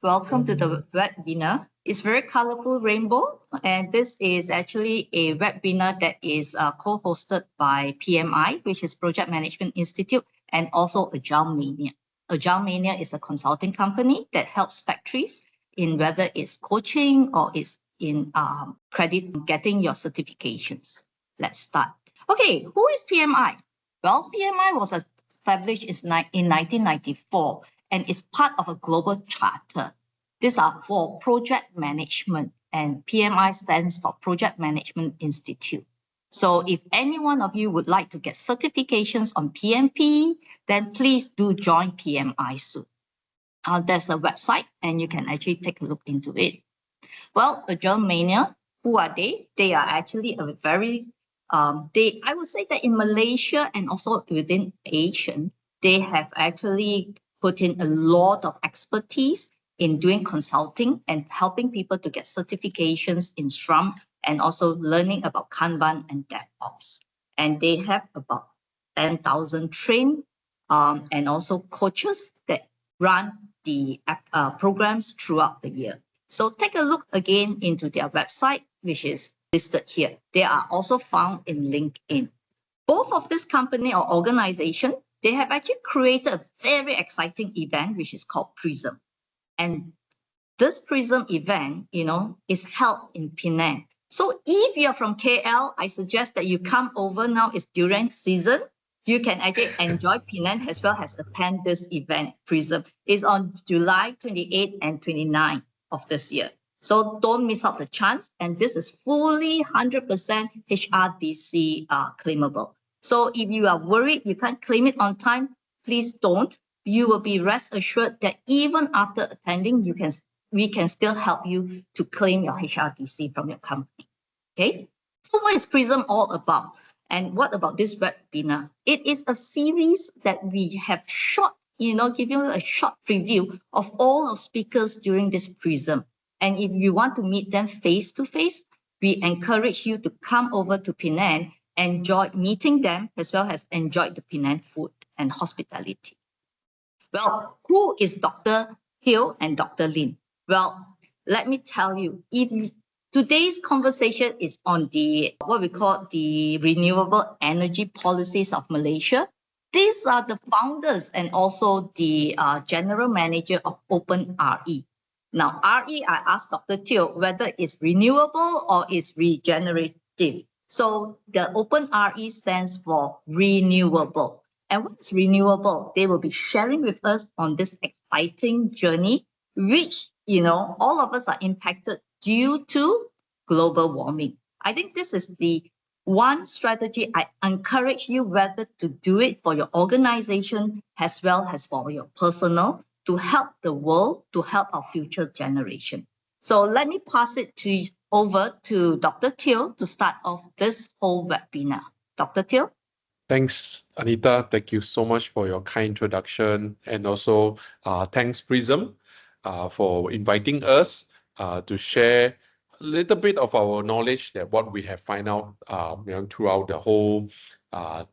Welcome to the webinar. It's very colorful rainbow, and this is actually a webinar that is co-hosted by PMI, which is Project Management Institute, and also Agilemania. Agilemania is a consulting company that helps factories in whether it's coaching or it's in credit getting your certifications. Let's start. Okay, who is PMI? Well, PMI was established in 1994 and is part of a global charter. These are for project management, and PMI stands for Project Management Institute. So if any one of you would like to get certifications on PMP, then please do join PMI soon. There's a website and you can actually take a look into it. Well, Agilemania, who are they? They are actually a very, I would say that in Malaysia and also within Asia, they have actually put in a lot of expertise in doing consulting and helping people to get certifications in Scrum and also learning about Kanban and DevOps. And they have about 10,000 trained and also coaches that run the programs throughout the year. So take a look again into their website, which is listed here. They are also found in LinkedIn. Both of this company or organization, they have actually created a very exciting event, which is called PRISM. And this PRISM event, is held in Penang. So if you're from KL, I suggest that you come over now. It's during season. You can actually enjoy Penang as well as attend this event, PRISM. It's on July 28 and 29 of this year. So don't miss out the chance. And this is fully 100% HRDC claimable. So if you are worried you can't claim it on time, please don't. You will be rest assured that even after attending, we can still help you to claim your HRDC from your company. Okay? So what is PRISM all about? And what about this webinar? It is a series that we have give you a short preview of all of speakers during this PRISM. And if you want to meet them face to face, we encourage you to come over to Penang, enjoy meeting them, as well as enjoy the Penang food and hospitality. Well, who is Dr. Teoh and Dr. Lin? Well, let me tell you, today's conversation is on what we call the renewable energy policies of Malaysia. These are the founders and also the general manager of OpenRE. Now, RE, I asked Dr. Teoh whether it's renewable or it's regenerative. So the OpenRE stands for renewable. And what's renewable? They will be sharing with us on this exciting journey, which, all of us are impacted due to global warming. I think this is the one strategy I encourage you whether to do it for your organization as well as for your personal to help the world, to help our future generation. So let me pass it over to Dr. Teoh to start off this whole webinar. Dr. Teoh? Thanks, Anita. Thank you so much for your kind introduction. And also thanks, PRISM, for inviting us to share a little bit of our knowledge that what we have found out throughout the whole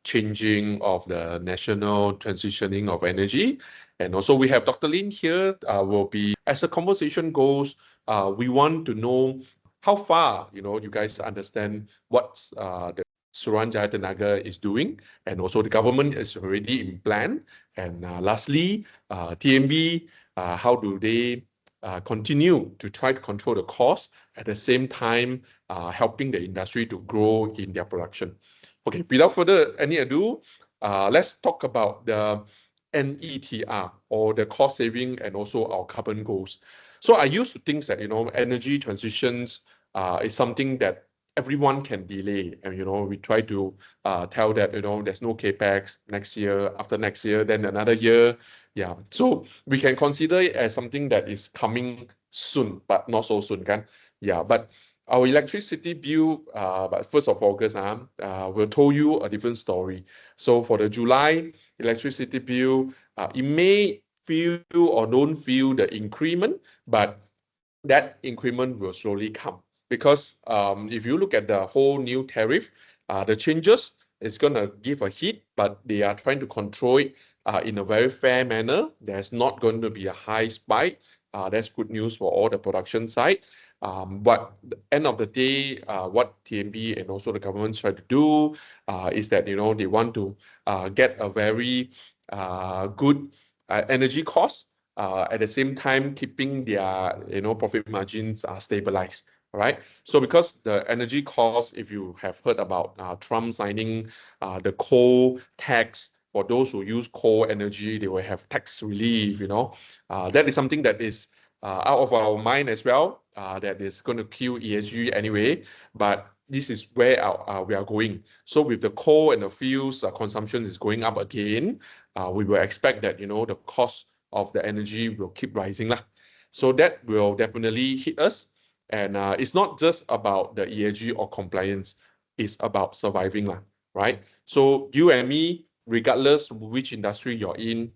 changing of the national transitioning of energy. And also we have Dr. Lin here, will be, as the conversation goes, we want to know how far, you guys understand what the Suruhanjaya Tenaga is doing, and also the government is already in plan. And lastly, TMB, how do they continue to try to control the cost at the same time helping the industry to grow in their production. Okay, without further any ado, let's talk about the NETR, or the cost saving and also our carbon goals. So I used to think that, energy transitions is something that everyone can delay. And, we try to tell that, there's no capex next year, after next year, then another year. Yeah, so we can consider it as something that is coming soon, but not so soon, kan? Yeah, but our electricity bill, but 1st of August, will tell you a different story. So for the July electricity bill, it may feel or don't feel the increment, but that increment will slowly come. Because if you look at the whole new tariff, the changes is going to give a hit, but they are trying to control it in a very fair manner. There's not going to be a high spike That's good news for all the production side. But the end of the day, what TMB and also the government try to do is that, you know, they want to get a very good energy cost, at the same time keeping their, you know, profit margins stabilized. All right. So because the energy cost, if you have heard about Trump signing the coal tax, for those who use coal energy, they will have tax relief, you know. That is something that is out of our mind as well, that is going to kill ESG anyway, but this is where we are going. So with the coal and the fuels consumption is going up again, we will expect that, you know, the cost of the energy will keep rising lah. So that will definitely hit us. And it's not just about the ESG or compliance, it's about surviving lah, right? So you and me, regardless which industry you're in,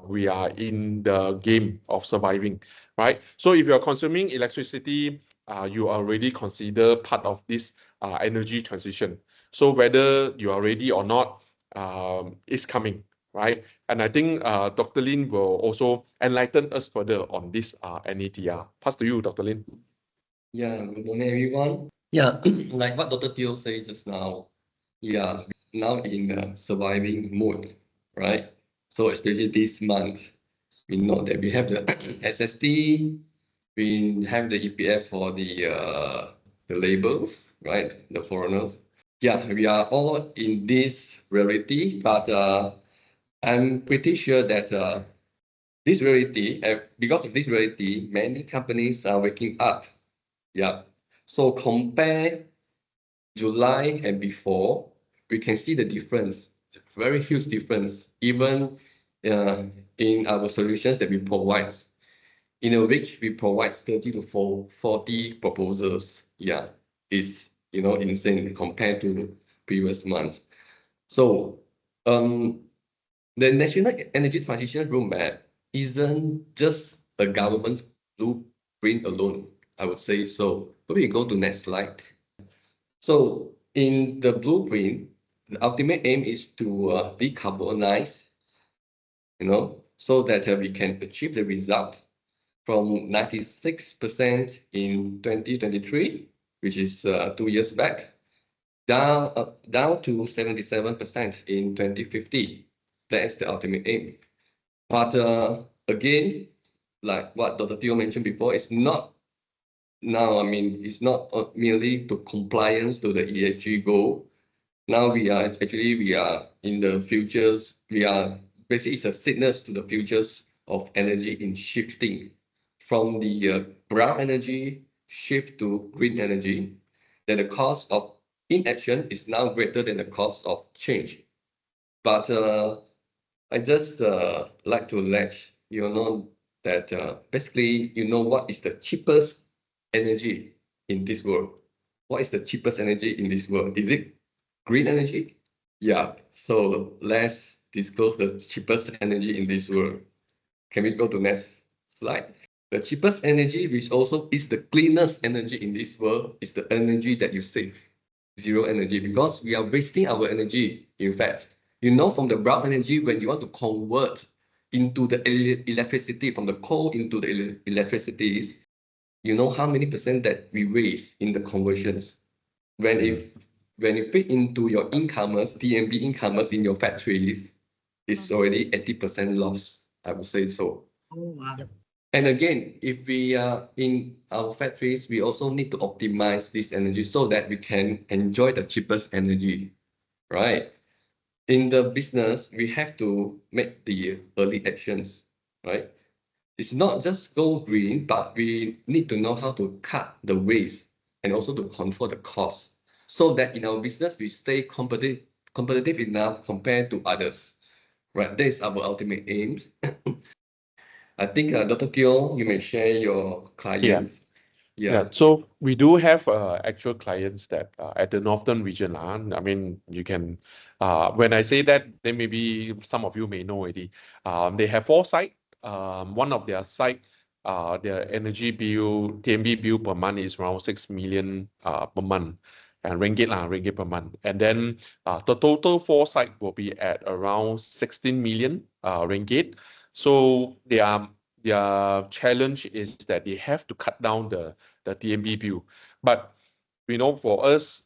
we are in the game of surviving, right? So if you're consuming electricity, you are already considered part of this energy transition. So whether you are ready or not, it's coming, right? And I think Dr. Lin will also enlighten us further on this NETR. Pass to you, Dr. Lin. Yeah, good morning, everyone. Yeah, like what Dr. Teoh said just now, yeah, now in the surviving mode, right? So especially this month, we know that we have the SSD, we have the EPF for the labels, right? The foreigners. Yeah, we are all in this reality, but I'm pretty sure that this reality, because of this reality, many companies are waking up. Yeah. So compare July and before, we can see the difference, very huge difference, even in our solutions that we provide. In a week, we provide 30 to 40 proposals. Yeah, it's, you know, insane compared to previous months. So the National Energy Transition Roadmap isn't just a government blueprint alone, I would say so. So we go to next slide. So in the blueprint, the ultimate aim is to decarbonize, you know, so that we can achieve the result from 96% in 2023, which is 2 years back, down to 77% in 2050. That is the ultimate aim. But again, like what Dr. Teoh mentioned before, it's not now, I mean, it's not merely to compliance to the ESG goal. Now we are in the futures. We are basically, it's a signals to the futures of energy in shifting from the brown energy shift to green energy. That the cost of inaction is now greater than the cost of change. But I just like to let you know that basically, you know, what is the cheapest energy in this world? What is the cheapest energy in this world? Is it green energy? Yeah. So let's disclose the cheapest energy in this world. Can we go to next slide? The cheapest energy, which also is the cleanest energy in this world, is the energy that you save. Zero energy, because we are wasting our energy. In fact, you know, from the brown energy, when you want to convert into the electricity, from the coal into the electricities, you know how many percent that we waste in the conversions. When you fit into your incomers, TMB incomers in your factories, it's already 80% loss, I would say so. Oh, wow. And again, if we are in our factories, we also need to optimize this energy so that we can enjoy the cheapest energy, right? In the business, we have to make the early actions, right? It's not just go green, but we need to know how to cut the waste and also to control the cost so that in our business, we stay competitive enough compared to others, right? That is our ultimate aims. I think Dr. Teoh, you may share your clients. Yeah, so we do have actual clients that at the northern region. I mean, you can, when I say that, then maybe some of you may know already. They have 4 sites. One of their site, their energy bill, TMB bill per month is around 6 million per month, and ringgit per month. And then the total 4 sites will be at around 16 million ringgit. So they their challenge is that they have to cut down the TMB bill. But for us,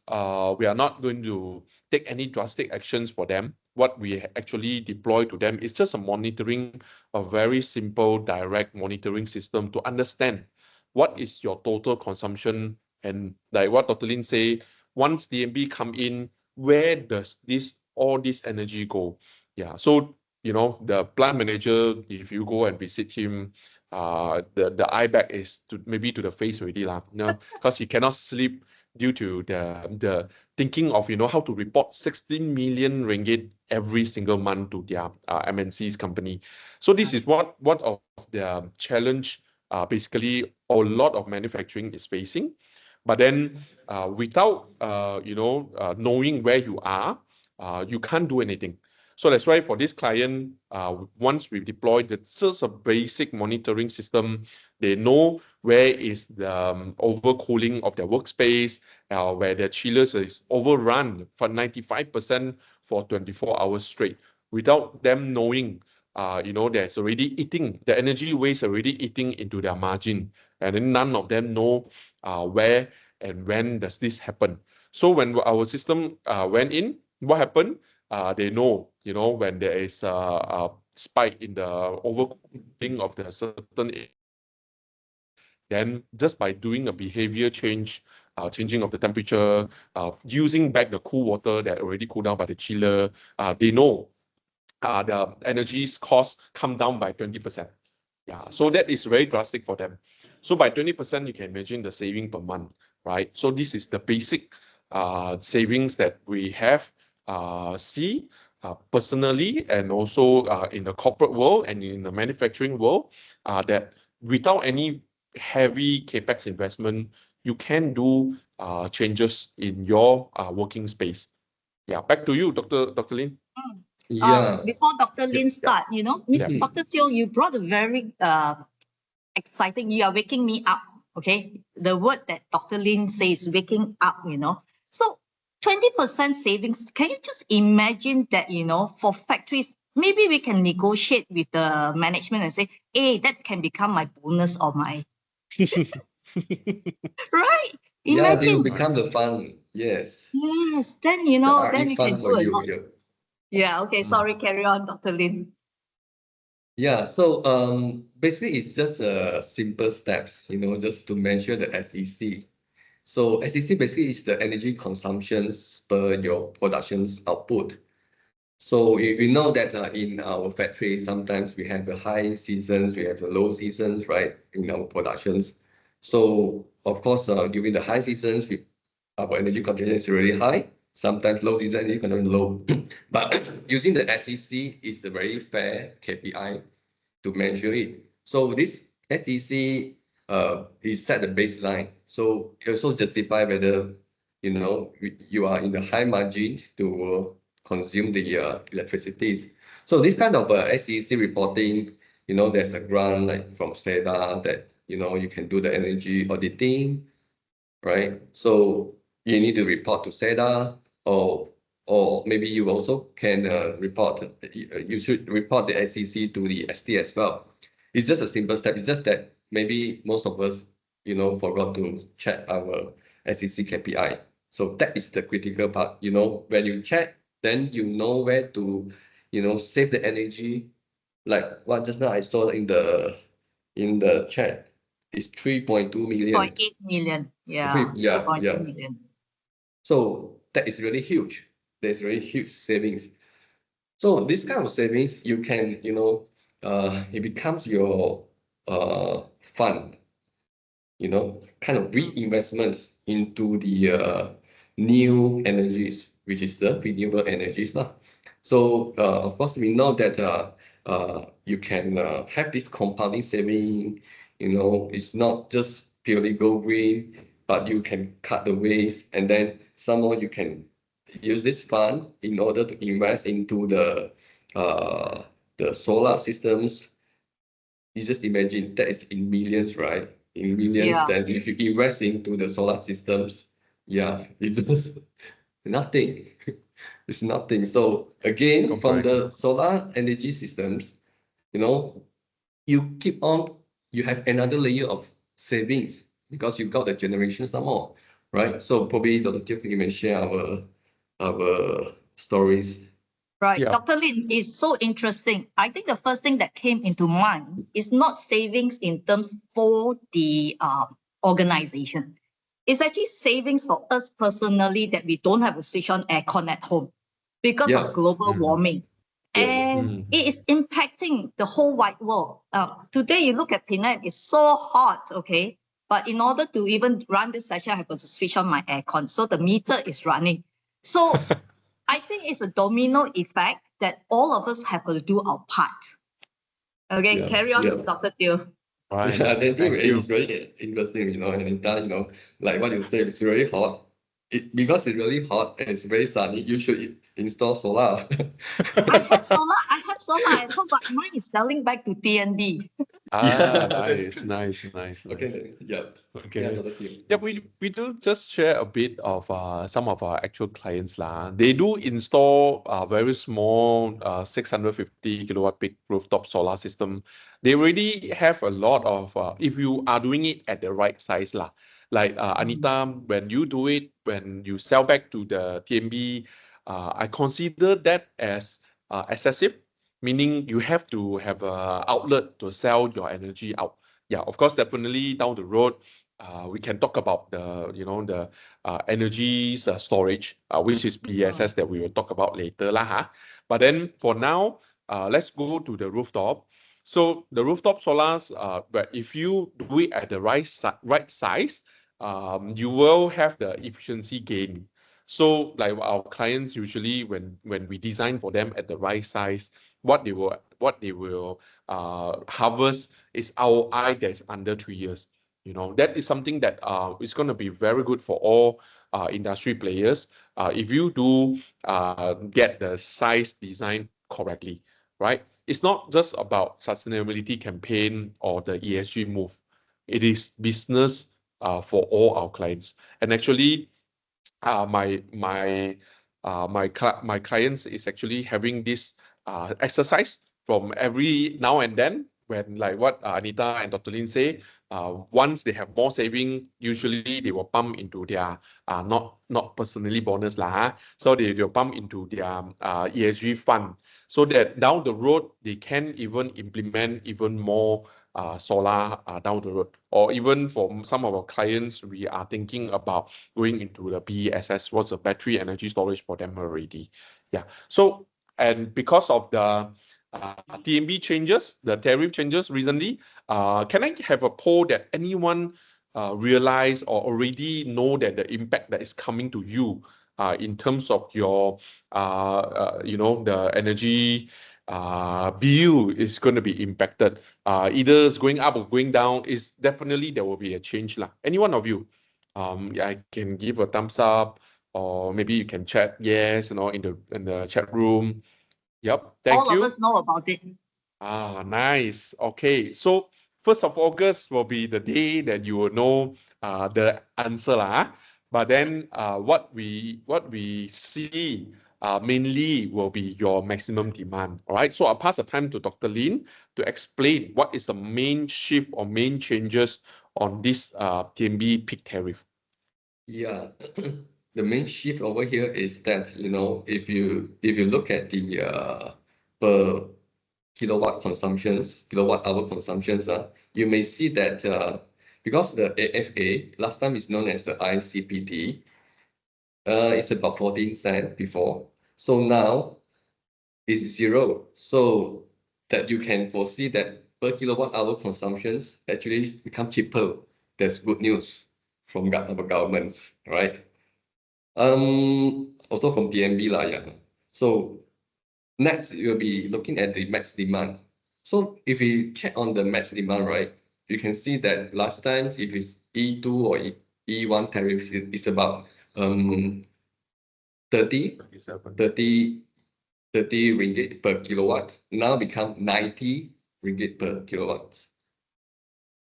we are not going to take any drastic actions for them. What we actually deploy to them is just a very simple, direct monitoring system to understand what is your total consumption, and like what Dr. Lin say, once DMB come in, where does all this energy go? Yeah, so the plant manager, if you go and visit him, the eye bag is maybe to the face already lah, because he cannot sleep due to the thinking of how to report 16 million ringgit every single month to their MNC's company. So this is what of the challenge basically a lot of manufacturing is facing. But then without knowing where you are, you can't do anything. So that's why for this client, once we deploy just a basic monitoring system, they know where is the overcooling of their workspace, where their chillers is overrun for 95% for 24 hours straight, without them knowing, there's already eating, the energy waste already eating into their margin. And then none of them know where and when does this happen. So when our system went in, what happened? They know, when there is a spike in the overcooling of the certain, then just by doing a behavior change, changing of the temperature, using back the cool water that already cooled down by the chiller, they know the energy's cost come down by 20%. Yeah, so that is very drastic for them. So by 20%, you can imagine the saving per month, right? So this is the basic savings that we have see personally, and also in the corporate world and in the manufacturing world, that without any heavy capex investment, you can do changes in your working space. Yeah, back to you, Dr. Lin. Before Dr. Lin start, Yeah. Dr. Teoh, you brought a very exciting, you are waking me up, okay? The word that Dr. Lin says, waking up, So 20% savings, can you just imagine that, for factories, maybe we can negotiate with the management and say, hey, that can become my bonus or my... Right? Yeah, they will Imagine. become the fund. Yes. Yes, then, The then RE we fund can for do a you. lot. Yeah, okay, sorry, carry on, Dr. Lin. Yeah, so basically it's just simple steps, just to measure the SEC. So SEC basically is the energy consumptions per your production's output. So we know that in our factory, sometimes we have the high seasons, we have the low seasons, right, in our productions. So of course, during the high seasons, our energy consumption is really high. Sometimes low season energy consumption low. But using the SEC is a very fair KPI to measure it. So this SEC is set the baseline. So it also justify whether you are in the high margin to consume the electricity. So this kind of SEC reporting, there's a grant like from SEDA that you can do the energy auditing, right? So you need to report to SEDA, or maybe you also can report. You should report the SEC to the ST as well. It's just a simple step. It's just that maybe most of us, forgot to check our SEC KPI. So that is the critical part. When you check, then you know where to, save the energy. Like what just now I saw in the chat, is 3.2 million. 3.8 million. Yeah. 3.2 million. So that is really huge. There's really huge savings. So this kind of savings, you can, it becomes your fund, kind of reinvestments into the new energies, which is the renewable energies. So of course, we know that you can have this compounding saving, it's not just purely go green, but you can cut the waste, and then somehow you can use this fund in order to invest into the solar systems. You just imagine that is in millions, right? In millions, then if you invest into the solar systems, it's just nothing. It's nothing. So again, from the solar energy systems, you keep on, you have another layer of savings because you've got the generation some more, right? So probably Dr. Teoh, you may share our stories. Right. Yeah. Dr. Lin is so interesting. I think the first thing that came into mind is not savings in terms for the organization. It's actually savings for us personally that we don't have to switch on aircon at home because Yeah. of global warming. Yeah. And it is impacting the whole wide world. Today, you look at Penang, it's so hot, okay? But in order to even run this session, I have to switch on my aircon. So the meter is running. So I think it's a domino effect that all of us have to do our part. Okay, Yeah, carry on, yeah. Dr. Teoh. Right. Yeah, I think Thank you. it's very interesting, Anita, like what you said, it's very hot. Because it's really hot and it's very sunny, you should install solar. I have solar at home, but mine is selling back to TNB. Ah, that's good. nice. Okay, yeah. Okay. Yeah, Dr. Teoh. Yeah, we do just share a bit of some of our actual clients lah. They do install very small 650 kilowatt peak rooftop solar system. They already have a lot of if you are doing it at the right size lah. Like Anita, when you do it, when you sell back to the TMB, I consider that as excessive, meaning you have to have a outlet to sell your energy out. Yeah, of course, definitely down the road, we can talk about the energy storage, which is BSS that we will talk about later lah. But then for now, let's go to the rooftop. So the rooftop solars, but if you do it at the right size, you will have the efficiency gain. So like our clients usually when we design for them at the right size, what they will harvest is ROI that's under 3 years. That is something that is going to be very good for all industry players if you do get the size design correctly, right? It's not just about sustainability campaign or the ESG move. It is business for all our clients. And actually, my clients is actually having this exercise from every now and then when like what Anita and Dr. Lin say, once they have more saving, usually they will pump into their not personally bonus lah, so they will pump into their ESG fund so that down the road they can even implement even more solar down the road, or even for some of our clients, we are thinking about going into the BESS, what's the battery energy storage for them already. Yeah. So, and because of the TMB changes, the tariff changes recently, can I have a poll that anyone realize or already know that the impact that is coming to you in terms of your, the energy bill is going to be impacted. Either it's going up or going down. Is definitely there will be a change lah. Any one of you, I can give a thumbs up, or maybe you can chat yes, in the chat room. Yep, thank you. All of us know about it. Nice. Okay, so 1st of August will be the day that you will know the answer lah. But then what we see mainly will be your maximum demand. All right. So I'll pass the time to Dr. Lin to explain what is the main shift or main changes on this TMB peak tariff. Yeah, the main shift over here is that if you look at the per kilowatt hour consumptions, you may see that because the AFA last time is known as the ICPT, it's about 14 cents before, so now it's 0. So that you can foresee that per kilowatt hour consumptions actually become cheaper. That's good news from our governments, right? Also from PMB lah, yeah. So next we'll be looking at the max demand. So if we check on the max demand, right, you can see that last time if it's E2 or E1 tariffs, it's about 30 ringgit per kilowatt. Now become 90 ringgit per kilowatt.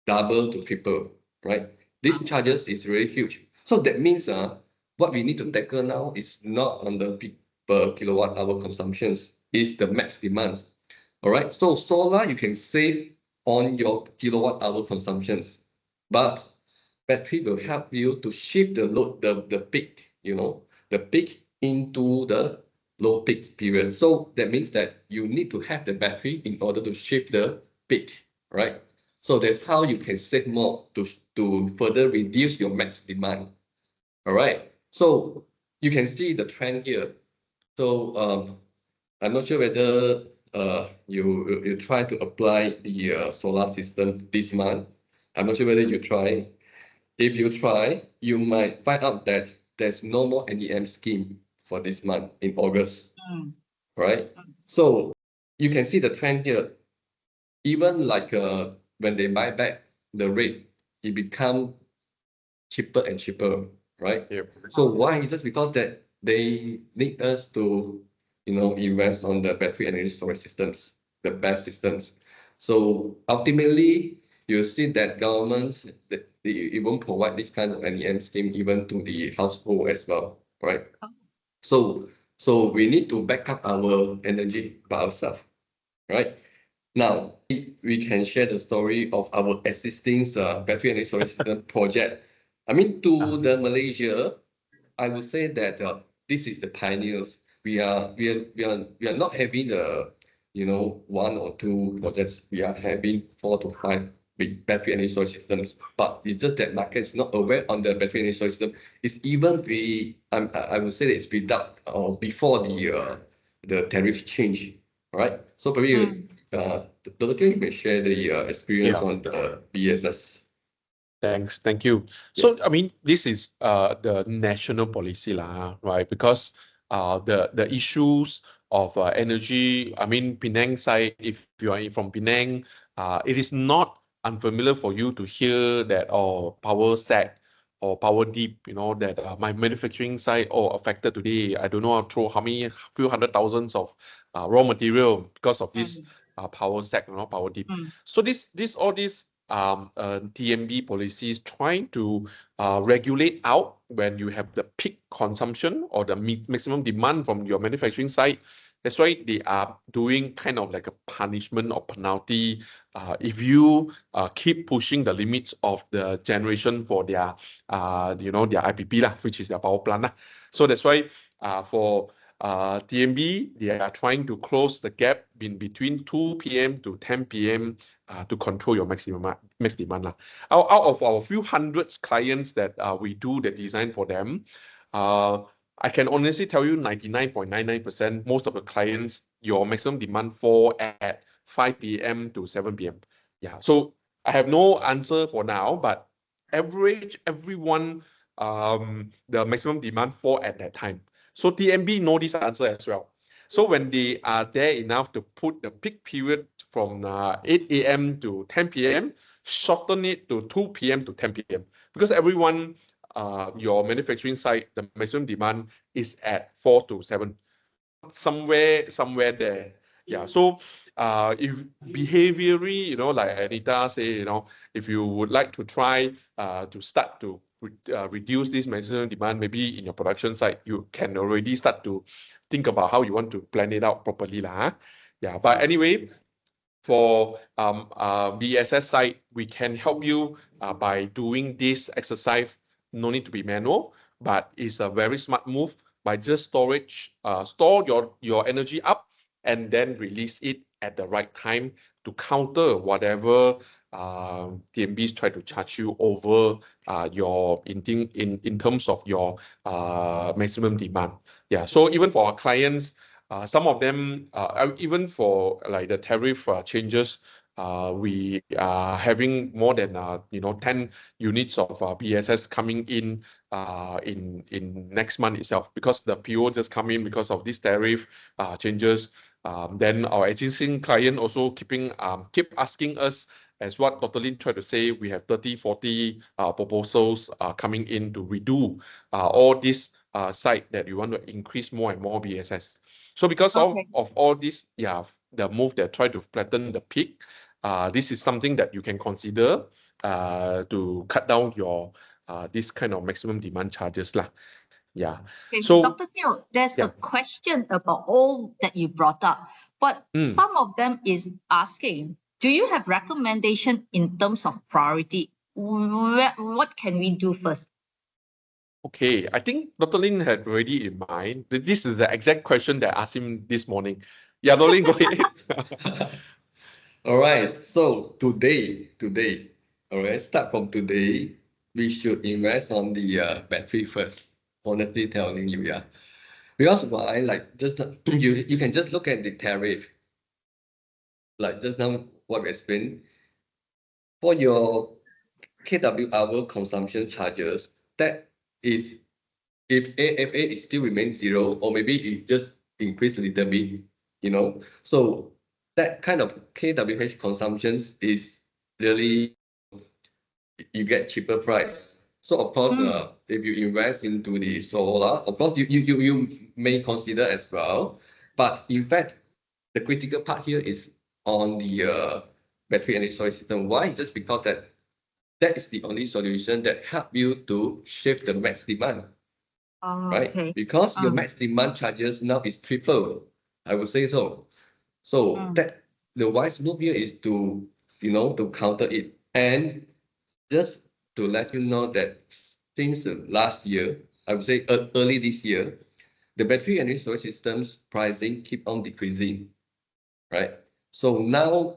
Double to triple, right? These charges is really huge. So that means what we need to tackle now is not on the peak per kilowatt hour consumptions, is the max demands. All right. So solar, you can save on your kilowatt hour consumptions, but battery will help you to shift the load, the peak, the peak into the low peak period. So that means that you need to have the battery in order to shift the peak, right? So that's how you can save more to further reduce your max demand. All right. So you can see the trend here. So I'm not sure whether you try to apply the solar system this month. I'm not sure whether you try. If you try, you might find out that there's no more NEM scheme for this month in August, right? So you can see the trend here. Even like when they buy back the rate, it become cheaper and cheaper, right? Yep. So why is this? Because that they need us to, invest on the battery energy storage systems, the best systems. So ultimately, you see that governments that it won't provide this kind of NEM scheme even to the household as well, right? So we need to back up our energy by ourselves, right? Now we can share the story of our existing battery energy storage system project. I mean, to the Malaysia, I would say that this is the pioneers. We are not having the one or two projects. We are having 4 to 5 big battery energy storage systems. But it's just that market is not aware on the battery energy storage system. It's even I would say that it's without or before the tariff change. Right. So probably Dr. Teoh, you may share the experience on the BSS. Thanks, thank you. So I mean, this is the national policy lah, right? Because the issues of energy. I mean, Penang side. If you are from Penang, it is not unfamiliar for you to hear that power stack or power deep. That my manufacturing site affected today. I don't know through how many few hundred thousands of raw material because of this power stack, power deep. So all these TMB policies trying to regulate out when you have the peak consumption or the maximum demand from your manufacturing site. That's why they are doing kind of like a punishment or penalty if you keep pushing the limits of the generation for their their IPP lah, which is their power plant lah. So that's why for TMB, they are trying to close the gap in between 2 p.m. to 10 p.m. To control your max demand lah. Out of our few hundreds clients that we do the design for them, I can honestly tell you 99.99%, most of the clients, your maximum demand fall at 5 p.m. to 7 p.m. Yeah, so I have no answer for now, but everyone, the maximum demand fall at that time. So TMB know this answer as well. So when they are there enough to put the peak period from 8 a.m. to 10 p.m., shorten it to 2 p.m. to 10 p.m. Because everyone, your manufacturing site, the maximum demand is at 4 to 7, somewhere there. Yeah. So if behaviorally, like Anita say, if you would like to try to start to reduce this maximum demand, maybe in your production site, you can already start to think about how you want to plan it out properly lah. Yeah. But anyway, for BSS side, we can help you by doing this exercise. No need to be manual, but it's a very smart move by just store your energy up and then release it at the right time to counter whatever TMBs try to charge you over your in terms of your maximum demand. Yeah. So even for our clients, some of them, even for like the tariff changes, we are having more than 10 units of BSS coming in next month itself, because the PO just come in because of this tariff changes. Then our existing client also keep asking us, as what Dr. Lin tried to say, we have 30-40 proposals coming in to redo all this site that you want to increase more and more BSS. So because of all this, the move that try to flatten the peak, this is something that you can consider to cut down your this kind of maximum demand charges lah. Yeah. Okay, so Dr. Teoh, there's a question about all that you brought up, but some of them is asking, do you have recommendation in terms of priority? What can we do first? Okay, I think Dr. Lin had already in mind. This is the exact question that I asked him this morning. Yeah, Dr. Lin, go ahead. All right. So today, all right, start from today, we should invest on the battery first. Honestly telling you, yeah. Because why? Like just you can just look at the tariff. Like just now what we explained. For your kWh consumption charges, that is if AFA is still remains zero, or maybe it just increase a little bit, you know. So that kind of kWh consumptions is really you get cheaper price. So of course, if you invest into the solar, of course you may consider as well. But in fact, the critical part here is on the battery energy storage system. Why? Just because that is the only solution that help you to shift the max demand, right? Okay. Because your max demand charges now is triple, I would say so. So that the wise move here is to, you know, to counter it. And just to let you know that since last year, I would say early this year, the battery energy storage systems pricing keep on decreasing, right? So now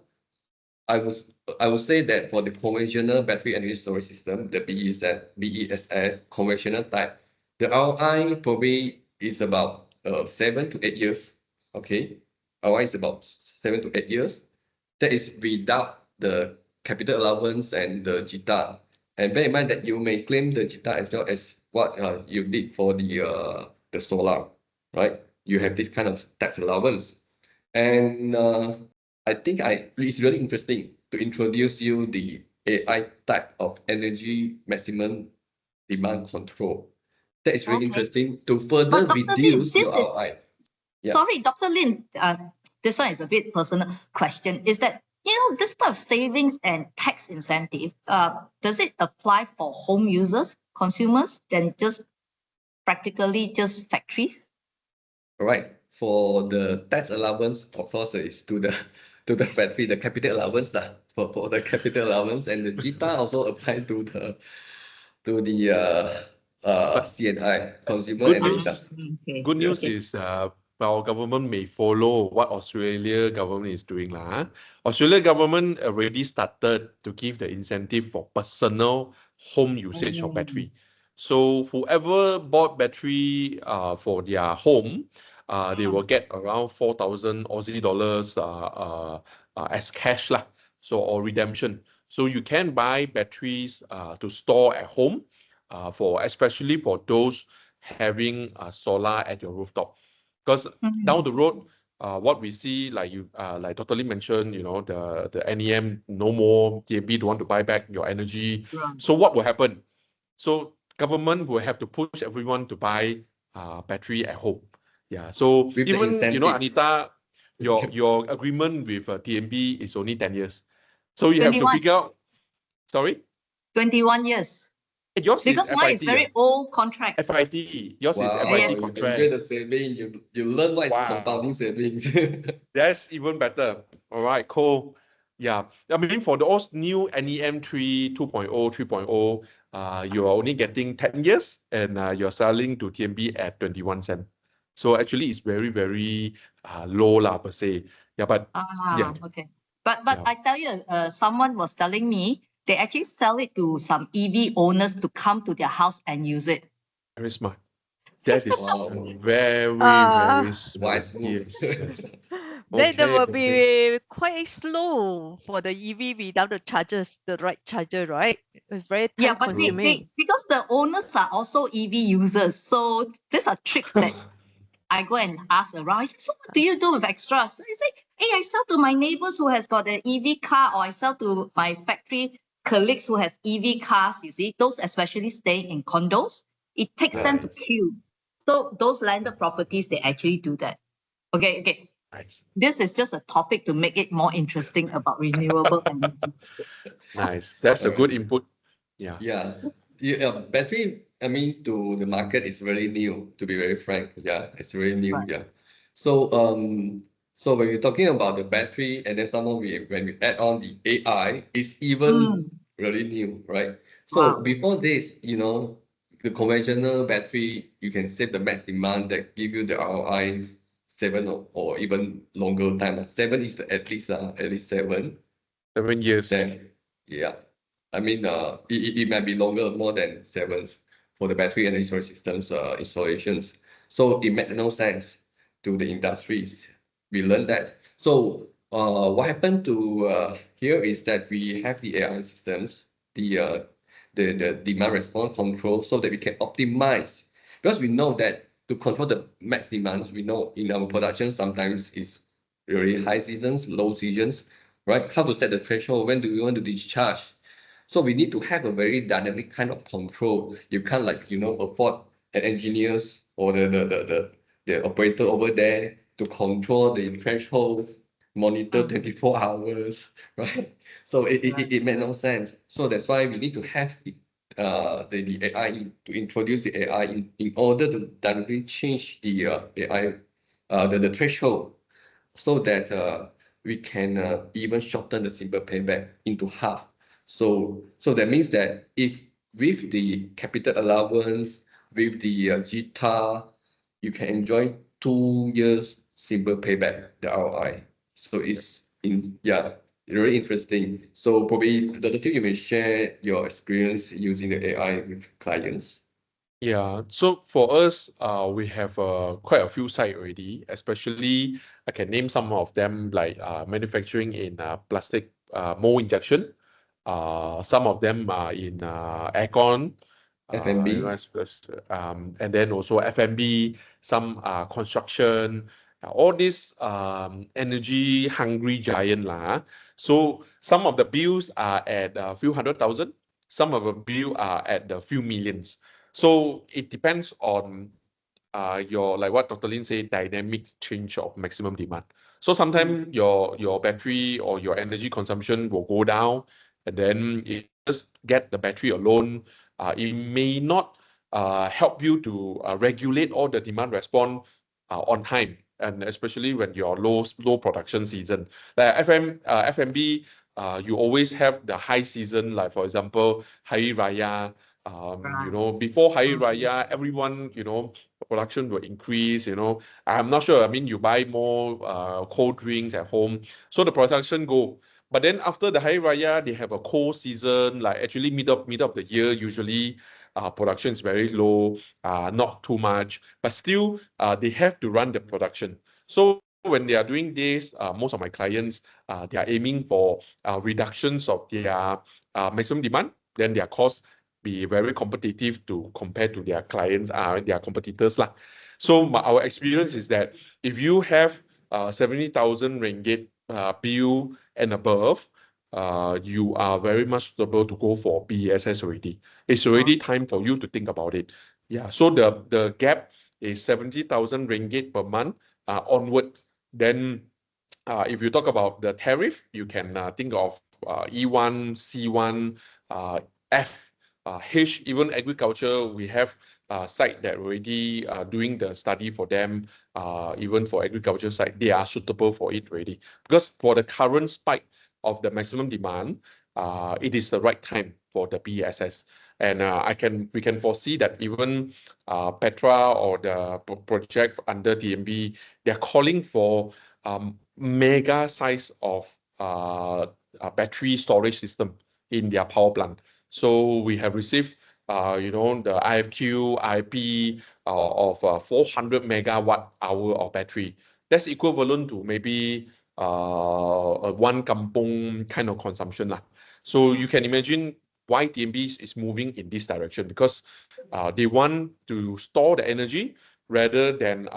I would say that for the conventional battery energy storage system, the BESS conventional type, the ROI probably is about 7 to 8 years. Okay, ROI is about 7 to 8 years. That is without the capital allowance and the JITA. And bear in mind that you may claim the JITA as well as what you did for the solar, right? You have this kind of tax allowance. And I think it's really interesting to introduce you the AI type of energy maximum demand control. That is really interesting to further But Dr. Lin, reduce this your is ROI. Yeah. sorry, Dr. Lin, this one is a bit personal question. Is that, you know, this type of savings and tax incentive, does it apply for home users, consumers, than just practically just factories? All right. For the tax allowance, of course, is to the factory, the capital allowance for the capital allowance, and the JITA also apply to the CNI, consumer Good and the news. industry. Okay. Good news Okay. is our government may follow what Australia government is doing lah. Australia government already started to give the incentive for personal home usage of battery. So whoever bought battery for their home, they will get around 4,000 Aussie dollars as cash lah. So or redemption. So you can buy batteries to store at home, for especially for those having solar at your rooftop, because down the road, what we see, like you, like Dr. Lee mentioned, you know, the NEM no more, TMB don't want to buy back your energy. So what will happen? So government will have to push everyone to buy battery at home. Yeah. So With the even, you know, incentive. Anita, your agreement with TMB is only 10 years. So you have to 21. figure out. Sorry. 21 years. Yours Because is mine is FIT. very old contract. FIT. Yours is Wow, FIT you contract. enjoy the saving. You learn what is Wow. compounding savings. That's even better. All right, cool. Yeah, I mean, for those new NEM 3, 2.0, 3.0, you're only getting 10 years and you're selling to TMB at 21 cents. So actually, it's very, very low lah per se. Yeah, but yeah. Okay. But Yeah. I tell you, someone was telling me they actually sell it to some EV owners to come to their house and use it. Very smart. That is Wow. very, Ah. very smart. Wise move. Yes, yes. Then Okay, it will okay. be quite slow for the EV without the chargers, the right charger, right? It's very Yeah, time but consuming. because the owners are also EV users, so these are tricks that I go and ask around. I say, so what do you do with extras? I say, hey, I sell to my neighbors who has got an EV car, or I sell to my factory colleagues who has EV cars, you see, those especially staying in condos. It takes them to queue. So those landed properties, they actually do that. Okay. Nice. This is just a topic to make it more interesting about renewable energy. Nice. That's a good input. Yeah. Yeah. Battery, I mean, to the market is very new, to be very frank. Yeah, it's very new. Right. Yeah. So So when we're talking about the battery, and then when we add on the AI, it's even really new, right? So Wow. before this, the conventional battery, you can save the max demand that give you the ROI 7 or even longer time. 7 is at least 7. 7 years. Then, yeah, I mean, it might be longer, more than 7 for the battery and storage systems installations. So it makes no sense to the industries. We learned that. So what happened to here is that we have the AI systems, the demand response control, so that we can optimize. Because we know that to control the max demands, we know in our production sometimes it's really high seasons, low seasons, right? How to set the threshold, when do we want to discharge? So we need to have a very dynamic kind of control. You can't afford an engineers or the operator over there to control the threshold, monitor 24 hours, right? So it made no sense. So that's why we need to have the AI to introduce the AI in order to dynamically change the AI the threshold, so that we can even shorten the simple payback into half. So that means that if with the capital allowance, with the GTAR, you can enjoy 2 years simple payback, the ROI. So it's very interesting. So probably Dr. Teoh, you may share your experience using the AI with clients. Yeah, so for us, we have quite a few sites already, especially I can name some of them like manufacturing in plastic mold injection. Some of them are in aircon, F&B. and then also FMB, some construction, all these energy hungry giant lah. So some of the bills are at a few 100,000, some of the bill are at a few millions. So it depends on your, like what Dr. Lin said, dynamic change of maximum demand. So sometimes your battery or your energy consumption will go down, and then it just get the battery alone. It may not help you to regulate all the demand response on time, and especially when you're low production season. Like FMB, you always have the high season, like for example, Hari Raya. Before Hari Raya, everyone, production will increase, I'm not sure. I mean, you buy more cold drinks at home, so the production go. But then after the Hari Raya, they have a cold season, like actually mid of the year, usually production is very low, not too much, but still they have to run the production. So when they are doing this, most of my clients, they are aiming for reductions of their maximum demand, then their cost be very competitive to compare to their clients, their competitors lah. So our experience is that if you have 70,000 ringgit bill and above, you are very much suitable to go for BESS already. It's already time for you to think about it. Yeah, so the gap is 70,000 ringgit per month onward. Then if you talk about the tariff, you can think of E1, C1, F, H, even agriculture. We have a site that already doing the study for them. Even for agriculture site, they are suitable for it already. Because for the current spike of the maximum demand, it is the right time for the BESS. And we can foresee that even Petra or the project under DMB, they're calling for mega size of battery storage system in their power plant. So we have received, the IFQ, IP of 400 megawatt hour of battery. That's equivalent to maybe a one kampong kind of consumption lah. So you can imagine why TMB is moving in this direction, because they want to store the energy rather than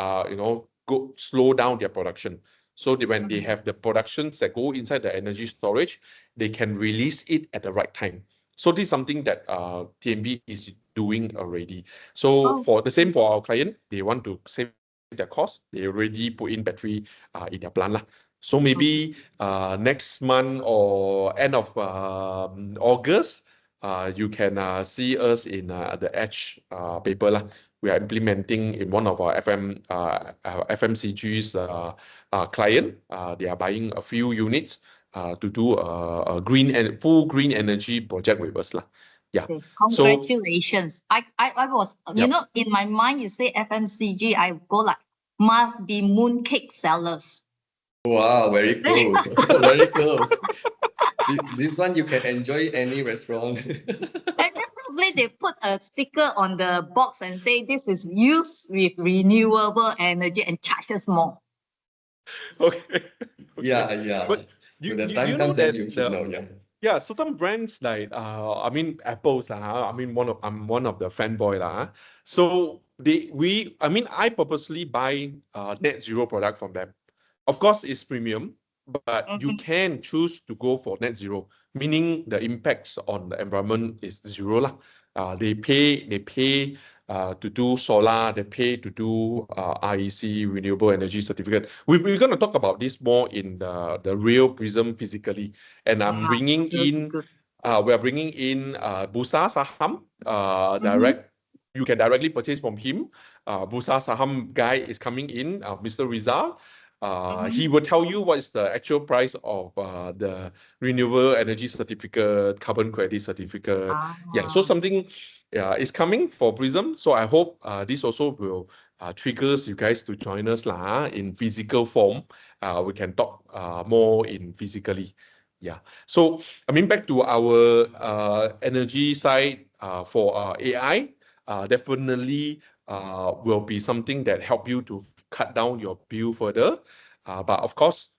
go slow down their production. So when they have the productions that go inside the energy storage, they can release it at the right time. So this is something that TMB is doing already. So for our client, they want to save their cost. They already put in battery in their plant lah. So maybe next month or end of August, you can see us in the Edge paper lah, we are implementing in one of our FMCG's client. They are buying a few units to do a full green energy project with us. Yeah. Okay, congratulations. I was, you know, in my mind, you say FMCG, I go like, must be mooncake sellers. Wow, very close. Very close. This one you can enjoy any restaurant. And then probably they put a sticker on the box and say this is used with renewable energy and charges more. Okay. Yeah. But When the you time know comes, then that you should know. yeah, certain brands like I mean Apple's I mean I'm one of the fanboy So I purposely buy net zero product from them. Of course, it's premium, but you can choose to go for net zero, meaning the impacts on the environment is zero lah. They pay to do solar, they pay to do REC, renewable energy certificate. We're going to talk about this more in the real PRISM physically, and I'm bringing in. We are bringing in Bursa Saham direct. You can directly purchase from him. Bursa Saham guy is coming in, Mr. Rizal. He will tell you what is the actual price of the renewable energy certificate, carbon credit certificate. Yeah, so something is coming for PRISM. So I hope this also will triggers you guys to join us in physical form. We can talk more in physically. Yeah. So I mean, back to our energy side for AI, definitely will be something that help you to cut down your bill further. But of course,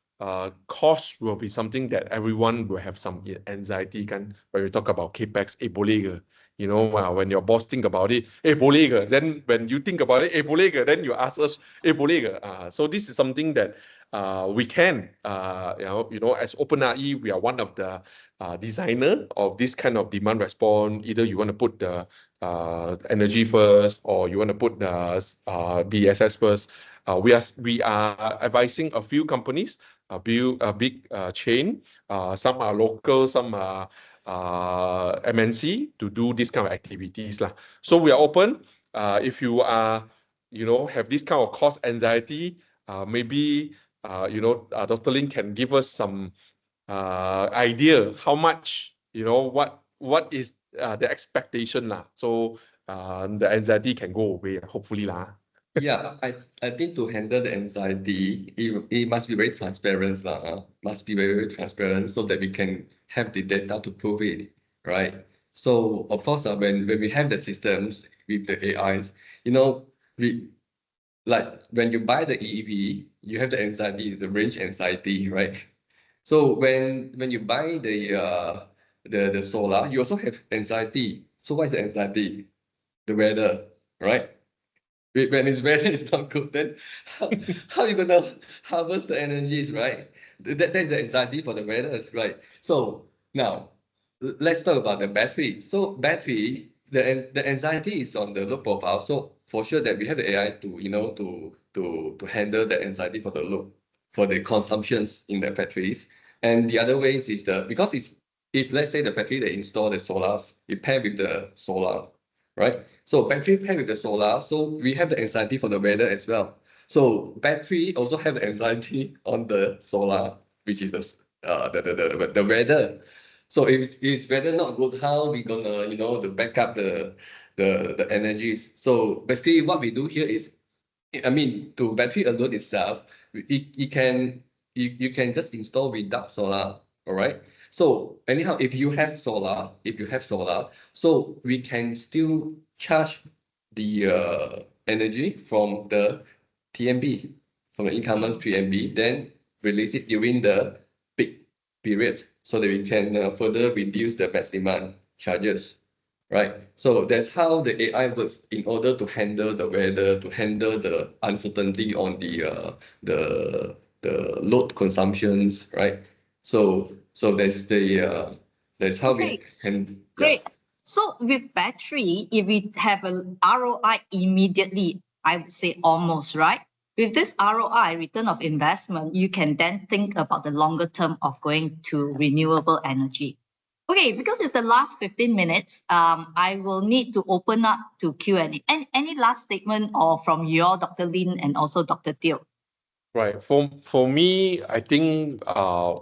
cost will be something that everyone will have some anxiety when we talk about capex. Boleh ke? You know, when your boss think about it, boleh ke? Then when you think about it, boleh ke? Then you ask us, boleh ke? So this is something that we can, you know, as OpenRE, we are one of the designer of this kind of demand response. Either you want to put the energy first, or you want to put the BSS first. We are advising a few companies, a big chain. Some are local, some are MNC to do this kind of activities lah. So we are open. If you are, you know, have this kind of cost anxiety, maybe you know, Dr. Lin can give us some idea how much, you know, what is the expectation lah. So the anxiety can go away, hopefully lah. Yeah, I think to handle the anxiety, it must be very transparent lah. Must be very transparent so that we can have the data to prove it, right? So of course, when we have the systems with the AIs, you know, like when you buy the EEV, you have the anxiety, the range anxiety, right? So when you buy the solar, you also have anxiety. So what is the anxiety? The weather, right? When it's weather is not good, then how are you gonna harvest the energies, right? That's the anxiety for the weather, right? So now let's talk about the battery. So battery, the anxiety is on the load profile. So for sure that we have the AI to, you know, to handle the anxiety for the load, for the consumptions in the batteries. And the other ways is because if let's say the battery they install the solars, it pair with the solar, right? So battery pair with the solar, so we have the anxiety for the weather as well. So battery also have the anxiety on the solar, which is the weather. So if weather not good, how we gonna, you know, to back up the energies? So basically what we do here is, I mean, to battery alone itself, you can just install without solar, all right? So anyhow, if you have solar, so we can still charge the energy from the TMB, from the incumbent TMB, then release it during the peak period, so that we can further reduce the max demand charges, right? So that's how the AI works in order to handle the weather, to handle the uncertainty on the load consumptions, right? So that's how we can. Great. So with battery, if we have an ROI immediately, I would say almost, right? With this ROI, return of investment, you can then think about the longer term of going to renewable energy. Okay, because it's the last 15 minutes, I will need to open up to Q&A. Any last statement or from your Dr. Lin and also Dr. Teoh? Right. For me, I think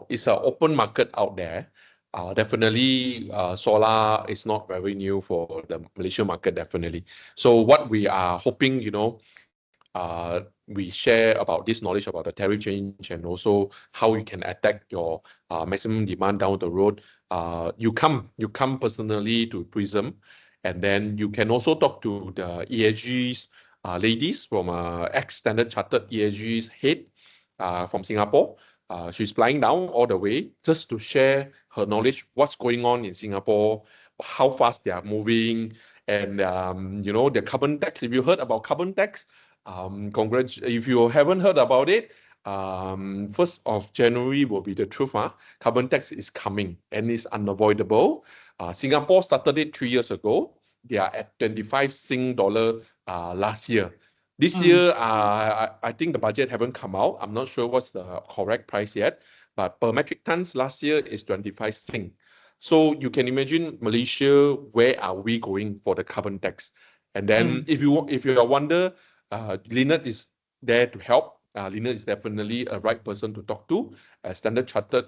it's an open market out there. Definitely, solar is not very new for the Malaysian market, definitely. So what we are hoping, we share about this knowledge about the tariff change and also how you can attack your maximum demand down the road. You come personally to PRISM, and then you can also talk to the ESG's ladies from ex-Standard Chartered ESG's head from Singapore. She's flying down all the way just to share her knowledge, what's going on in Singapore, how fast they are moving, and the carbon tax. If you heard about carbon tax, congrats. If you haven't heard about it, 1st of January will be the truth. Carbon tax is coming and it's unavoidable. Singapore started it 3 years ago. They are at 25 Sing dollar last year. This year, I think the budget haven't come out. I'm not sure what's the correct price yet, but per metric tons last year is 25 Sing. So you can imagine Malaysia, where are we going for the carbon tax? And then if you wonder, Lynette is there to help. Lynette is definitely a right person to talk to. As Standard Chartered,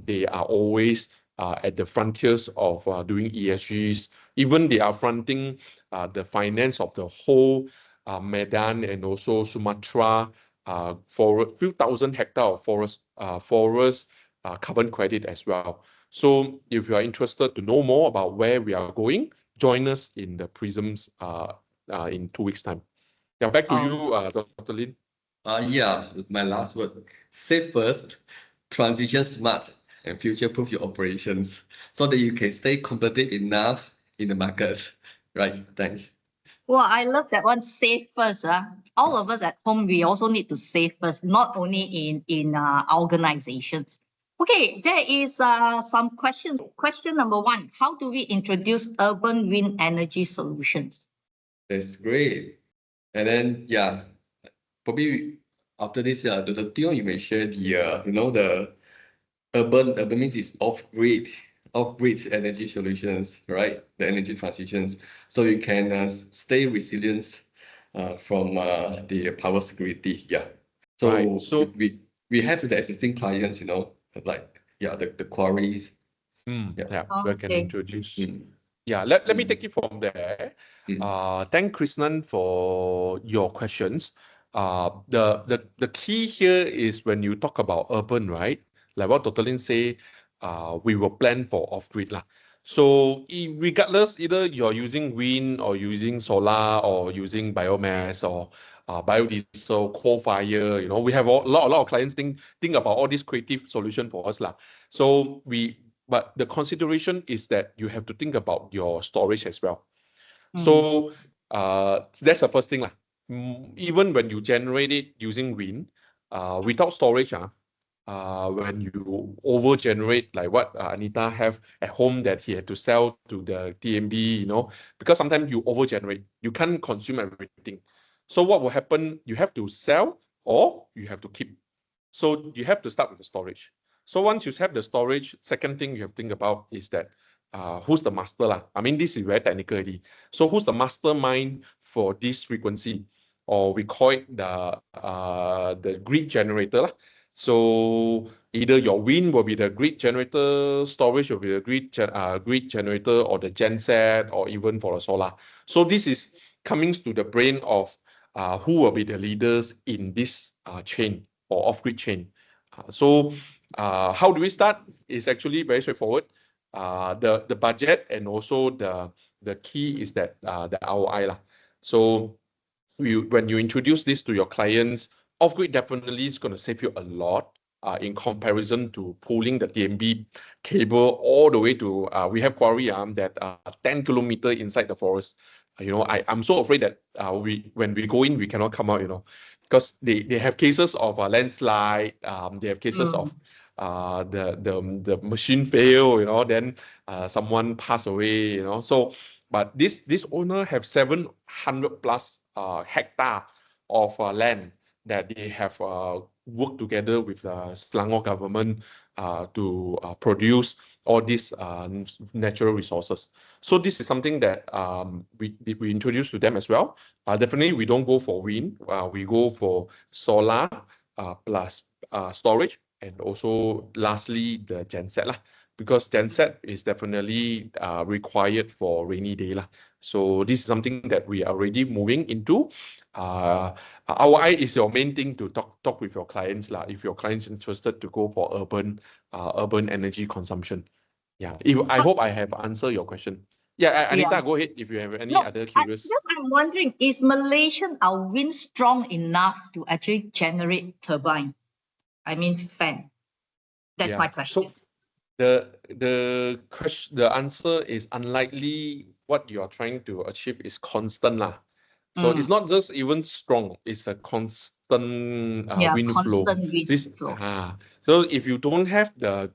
they are always at the frontiers of doing ESGs. Even they are fronting the finance of the whole Medan and also Sumatra for a few thousand hectares of forest carbon credit as well. So if you are interested to know more about where we are going, join us in the PRISMs in 2 weeks' time. Yeah, back to you, Dr. Lin. Yeah, my last word. Save first, transition smart, and future-proof your operations so that you can stay competitive enough in the market. Right, thanks. Well, I love that one, save first. All of us at home, we also need to save first, not only in organizations. Okay, there is some questions. Question number 1, how do we introduce urban wind energy solutions? That's great. And then, yeah, probably after this, Dr. Teoh, you may share the, the urban means it's off-grid energy solutions, right? The energy transitions. So you can stay resilient from the power security. Yeah. So, Right. So we have the existing clients, like, the quarries. yeah, we can Okay. introduce. Yeah, let me take it from there. Thank Krishnan for your questions. The key here is when you talk about urban, right? Like what Dr. Lin say, we will plan for off-grid lah. So regardless, either you're using wind or using solar or using biomass or biodiesel, coal fire, we have a lot of clients think about all these creative solution for us lah. So but the consideration is that you have to think about your storage as well. So that's the first thing lah. Even when you generate it using wind, without storage, when you over generate like what Anita have at home that he had to sell to the TMB, because sometimes you over generate, you can't consume everything. So what will happen? You have to sell or you have to keep. So you have to start with the storage. So once you have the storage, second thing you have to think about is that who's the master lah? I mean, this is very technical already. So who's the mastermind for this frequency? Or we call it the grid generator lah. So either your wind will be the grid generator, storage will be the grid generator, or the genset, or even for the solar. So this is coming to the brain of who will be the leaders in this chain or off-grid chain. So how do we start? It's actually very straightforward. The budget and also the key is that the ROI lah. So when you introduce this to your clients, off-grid definitely is going to save you a lot in comparison to pulling the TMB cable all the way to we have quarry that 10 kilometer inside the forest. I'm so afraid that when we go in, we cannot come out, because they have cases of landslide, they have cases of the machine fail, then someone pass away, So, but this owner have 700 plus hectare of land that they have worked together with the Selangor government to produce all these natural resources. So this is something that we introduce to them as well. Definitely, we don't go for wind. We go for solar plus storage, and also lastly the genset lah. Because genset is definitely required for rainy day lah. So this is something that we are already moving into. ROI is your main thing to talk with your clients lah. If your clients interested to go for urban energy consumption. Yeah, I hope I have answered your question. Yeah, Anita, go ahead if you have any other curious. I'm wondering, is Malaysian our wind strong enough to actually generate turbine? I mean fan. That's my question. So the answer is unlikely. What you are trying to achieve is constant lah. So it's not just even strong, it's a constant wind flow. So if you don't have the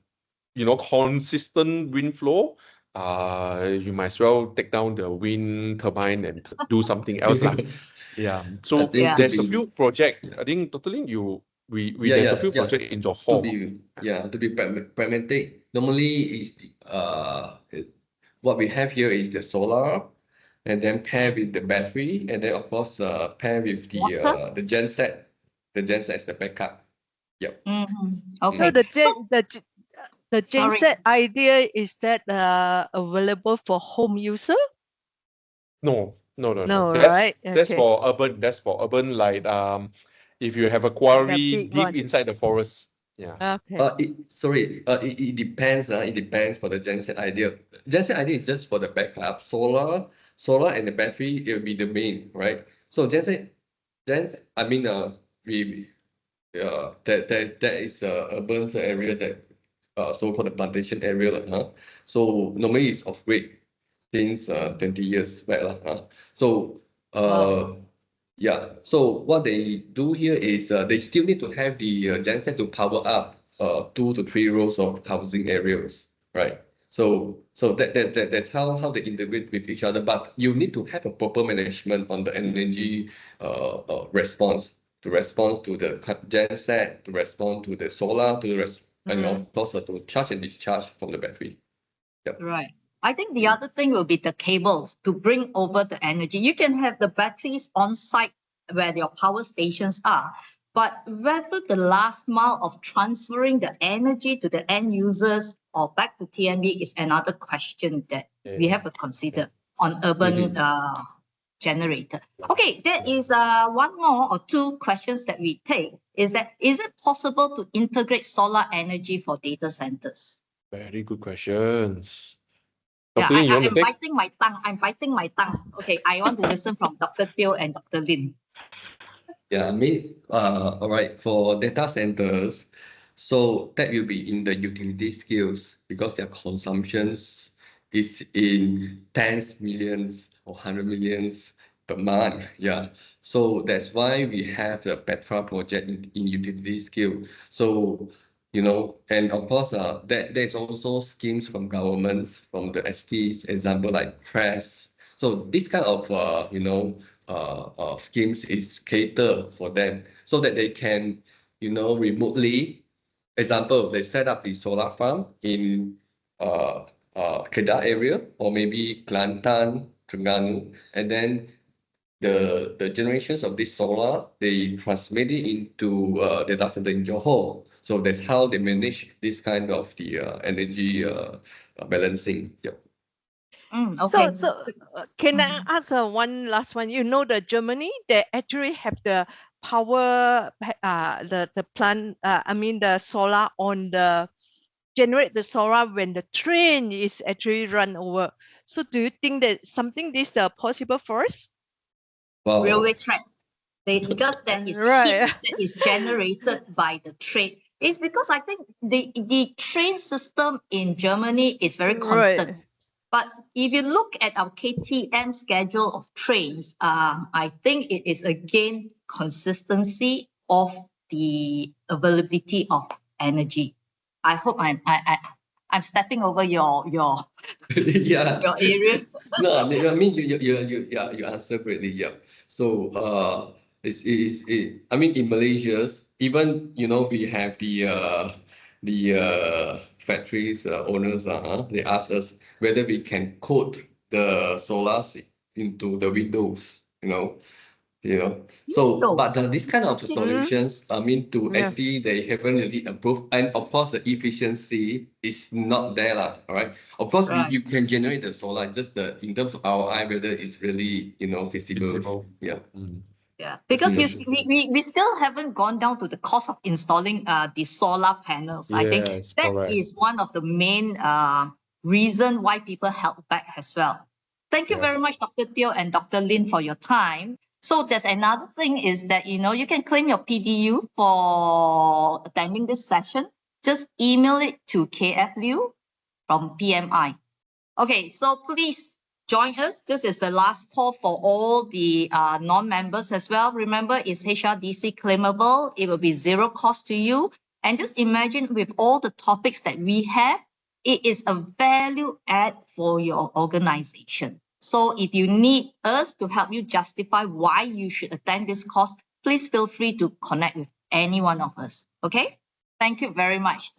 consistent wind flow, you might as well take down the wind turbine and do something else lah. Yeah. So there's a few projects. I think totally there's a few projects in Johor. To be pragmatic, normally is what we have here is the solar, and then pair with the battery, and then of course pair with the genset. The genset is the backup. Yep. Okay. So the genset idea, is that available for home user? No. Right? That's for urban. That's for urban, like if you have a quarry deep inside the forest. Yeah. Okay. It depends. It depends for the genset idea. Genset idea is just for the backup. Solar and the battery, it will be the main, right? So genset, I mean, that is urban area, that so-called the plantation area, So normally it's off grid since 20 years back, So yeah. So what they do here is they still need to have the genset to power up 2 to 3 rows of housing areas, right? So that's how they integrate with each other. But you need to have a proper management on the energy response, to respond to the genset, to respond to the solar, and of course to charge and discharge from the battery. Yep. Right. I think the other thing will be the cables to bring over the energy. You can have the batteries on site where your power stations are, but whether the last mile of transferring the energy to the end users or back to TNB is another question that we have to consider on urban generator. Okay, there is one more or two questions that we take. Is it possible to integrate solar energy for data centers? Very good questions. Yeah, I'm biting my tongue. Okay, I want to listen from Dr. Teoh and Dr. Lin. Yeah, all right, for data centers, so that will be in the utility scales because their consumptions is in tens millions or 100 millions per month. Yeah, so that's why we have the Petra project in utility scale. So and of course, there's also schemes from governments, from the STs, example like PRISM. So this kind of schemes is catered for them so that they can remotely, example, they set up the solar farm in Kedah area or maybe Kelantan, Terengganu, and then the generations of this solar, they transmit it into data center in Johor. So that's how they manage this kind of the energy balancing. Yep. Okay. So can I ask one last one? The Germany, they actually have the power, the plant, the solar on generate the solar when the train is actually run over. So do you think that something this possible for us? Wow. Railway track. Because then it's heat that is generated by the train. It's because I think the train system in Germany is very constant. Right. But if you look at our KTM schedule of trains, I think it is again consistency of the availability of energy. I hope I'm stepping over your your area. No, I mean you answer greatly. Yeah. So in Malaysia, even we have the factories owners, they asked us whether we can coat the solars into the windows, So, but this kind of solutions, I mean, to Yeah. ST, they haven't really approved. And of course, the efficiency is not there, all right? Of course, Right. you can generate the solar, just in terms of ROI, whether it's really, feasible. Visible. Yeah. Yeah, because Yes. we still haven't gone down to the cost of installing the solar panels. I think Yes, that correct. is one of the main reason why people held back as well. Thank you Yeah. very much, Dr. Teoh and Dr. Lin, for your time. So there's another thing is that, you can claim your PDU for attending this session. Just email it to KF Liu from PMI. Okay, so please join us. This is the last call for all the non-members as well. Remember, it's HRDC claimable. It will be zero cost to you. And just imagine with all the topics that we have, it is a value add for your organization. So if you need us to help you justify why you should attend this course, please feel free to connect with any one of us. Okay? Thank you very much.